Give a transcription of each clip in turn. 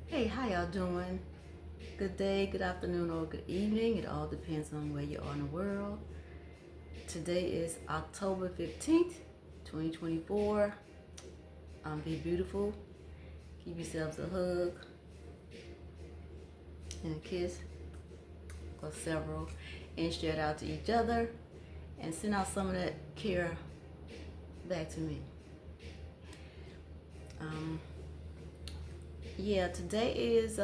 Hey, how y'all doing? Good day, good afternoon, or good evening. It all depends on where you are in the world. Today is October 15th, 2024. Be beautiful. Give yourselves a hug and a kiss or several, and share it out to each other and send out some of that care back to me. Today is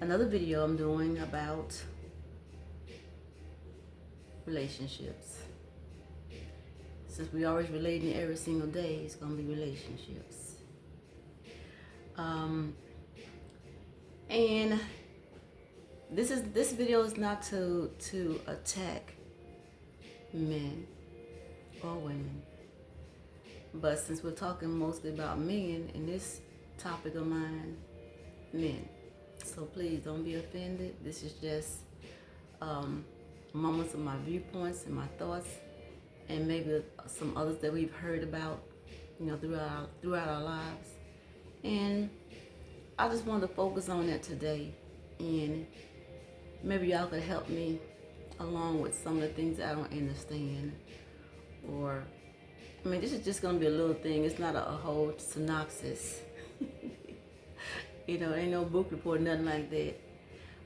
another video I'm doing about relationships. Since we always relating every single day, it's gonna be relationships. And this video is not to attack men or women, but since we're talking mostly about men in this topic of mine, men. So please don't be offended. This is just moments of my viewpoints and my thoughts, and maybe some others that we've heard about, throughout our lives. And I just wanted to focus on that today, and maybe y'all could help me along with some of the things that I don't understand. Or, this is just gonna be a little thing. It's not a whole synopsis. Ain't no book report, nothing like that.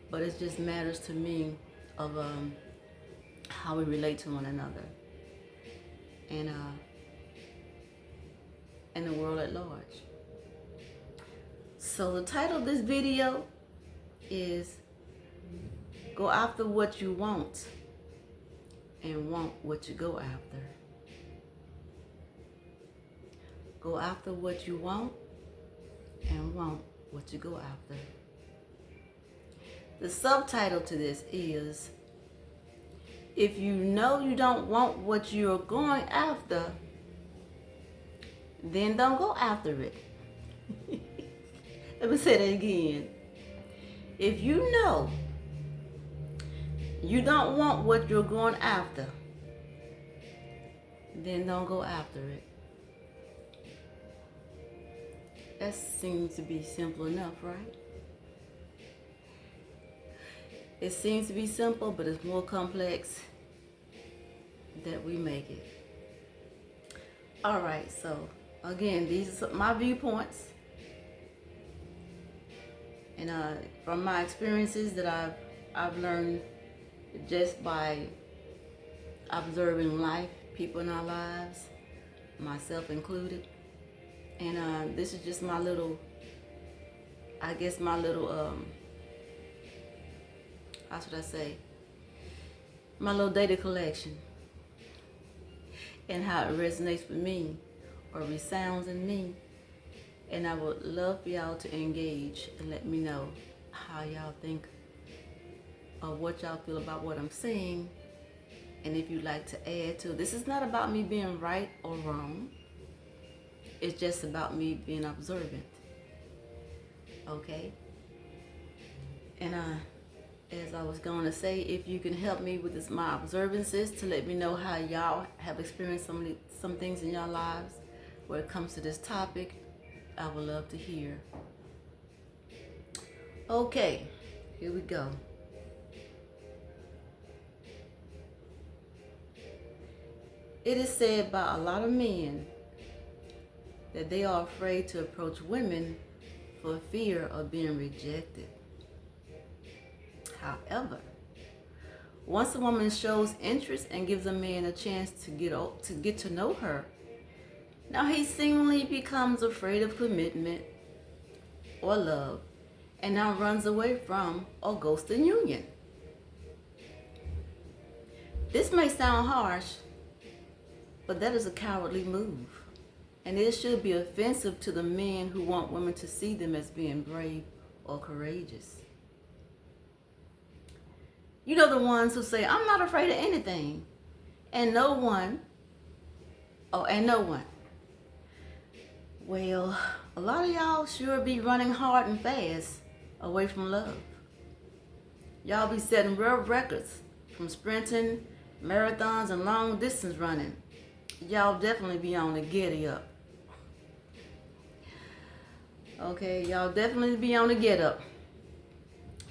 But it just matters to me of how we relate to one another, and the world at large. So the title of this video is "Go After What You Want and Want What You Go After." Go after what you want and want what you go after. The subtitle to this is, if you know you don't want what you're going after, then don't go after it. Let me say that again. If you know you don't want what you're going after, then don't go after it. That seems to be simple enough, right? It seems to be simple, but it's more complex that we make it. All right, so again, these are my viewpoints, and from my experiences that I've learned just by observing life, people in our lives, myself included. And this is just my little, how should I say, my little data collection, and how it resonates with me or resounds in me. And I would love for y'all to engage and let me know how y'all think or what y'all feel about what I'm saying. And if you'd like to add to, this is not about me being right or wrong. It's just about me being observant. Okay? And as I was going to say, if you can help me with my observances to let me know how y'all have experienced some things in your lives where it comes to this topic, I would love to hear. Okay, here we go. It is said by a lot of men that they are afraid to approach women for fear of being rejected. However, once a woman shows interest and gives a man a chance to get to know her, now he seemingly becomes afraid of commitment or love, and now runs away from or ghosts the union. This may sound harsh, but that is a cowardly move. And it should be offensive to the men who want women to see them as being brave or courageous. You know, the ones who say, I'm not afraid of anything. And no one. Well, a lot of y'all sure be running hard and fast away from love. Y'all be setting world records from sprinting, marathons, and long distance running. Y'all definitely be on the giddy up. Okay, y'all definitely be on the get up.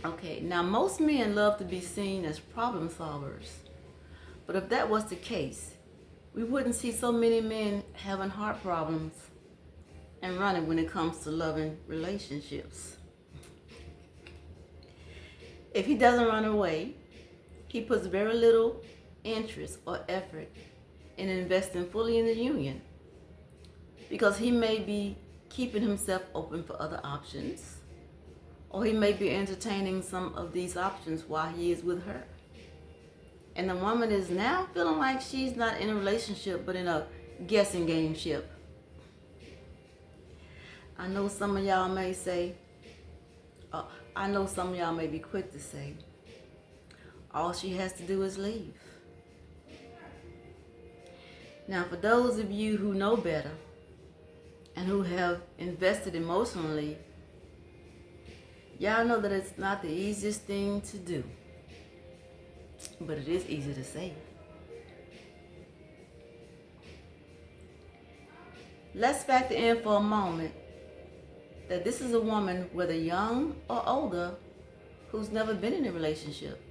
Okay, now most men love to be seen as problem solvers. But if that was the case, we wouldn't see so many men having heart problems and running when it comes to loving relationships. If he doesn't run away, he puts very little interest or effort in investing fully in the union because he may be keeping himself open for other options, or he may be entertaining some of these options while he is with her. And the woman is now feeling like she's not in a relationship but in a guessing game ship. I know some of y'all may say, I know some of y'all may be quick to say, all she has to do is leave. Now, for those of you who know better and who have invested emotionally, y'all know that it's not the easiest thing to do, but it is easy to say. Let's factor in for a moment that this is a woman, whether young or older, who's never been in a relationship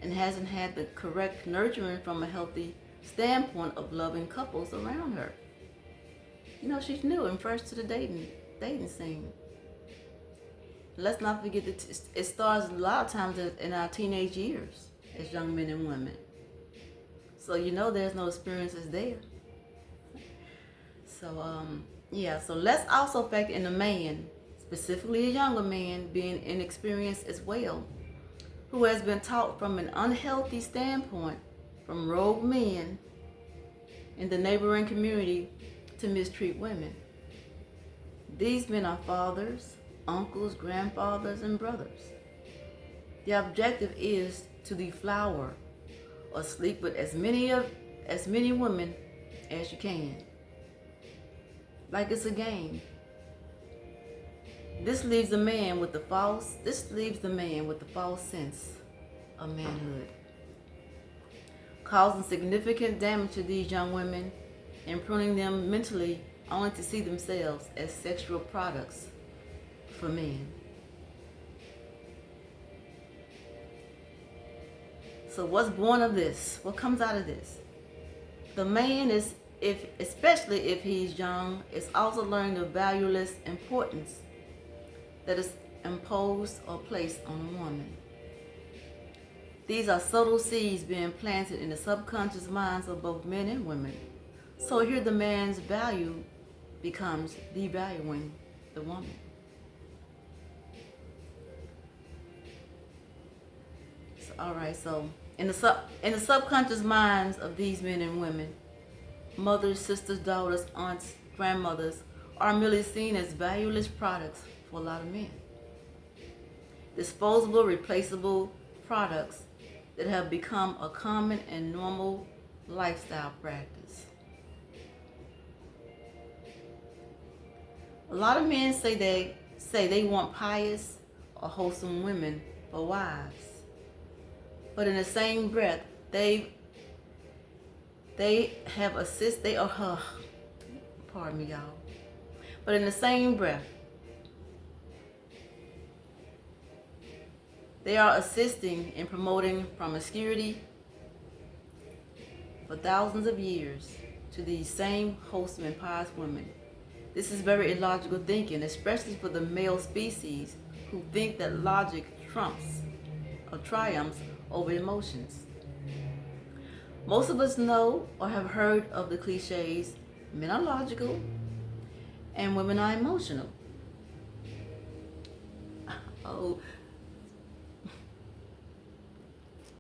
and hasn't had the correct nurturing from a healthy standpoint of loving couples around her. You know, she's new and fresh to the dating scene. Let's not forget that it starts a lot of times in our teenage years as young men and women. So you know there's no experiences there. So let's also factor in a man, specifically a younger man, being inexperienced as well, who has been taught from an unhealthy standpoint from rogue men in the neighboring community to mistreat women. These men are fathers, uncles, grandfathers, and brothers. The objective is to deflower or sleep with as many women as you can. Like it's a game. This leaves the man with the false sense of manhood, causing significant damage to these young women and pruning them mentally only to see themselves as sexual products for men. So what's born of this? What comes out of this? The man is, especially if he's young, is also learning the valueless importance that is imposed or placed on a woman. These are subtle seeds being planted in the subconscious minds of both men and women. So here the man's value becomes devaluing the woman. So in the subconscious minds of these men and women, mothers, sisters, daughters, aunts, grandmothers are merely seen as valueless products for a lot of men. Disposable, replaceable products that have become a common and normal lifestyle practice. A lot of men say they want pious or wholesome women for wives. But in the same breath, pardon me, y'all. But in the same breath, they are assisting in promoting promiscuity for thousands of years to these same wholesome and pious women. This is very illogical thinking, especially for the male species who think that logic triumphs over emotions. Most of us know or have heard of the cliches, men are logical and women are emotional. Oh,